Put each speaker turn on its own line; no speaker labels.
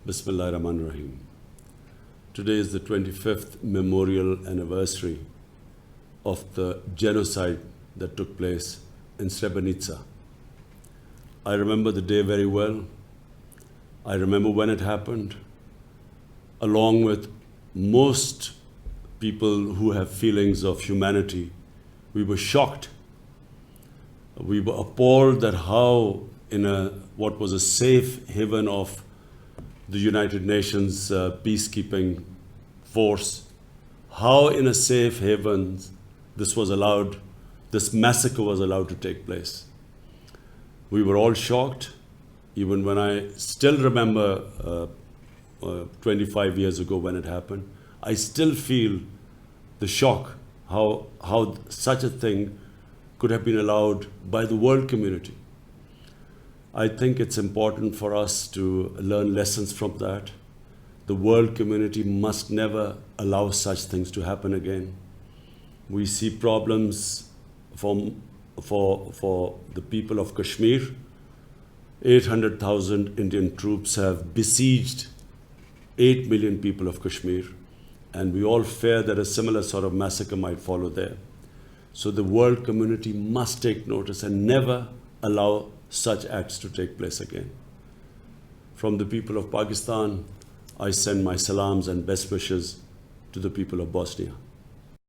Bismillahirrahmanirrahim. Today is the 25th memorial anniversary of the genocide that took place in Srebrenica. I remember the day very well. I remember when it happened. Along with most people who have feelings of humanity, we were shocked. We were appalled that how in what was a safe haven of the United Nations peacekeeping force, how in a safe haven this massacre was allowed to take place. We were all shocked, even when I still remember 25 years ago when it happened. I still feel the shock, how such a thing could have been allowed by the world community. I think it's important for us to learn lessons from that. The world community must never allow such things to happen again. We see problems for the people of Kashmir. 800,000 Indian troops have besieged 8 million people of Kashmir, and we all fear that a similar sort of massacre might follow there. So the world community must take notice and never allow such acts to take place again. From the people of Pakistan, I send my salams and best wishes to the people of Bosnia.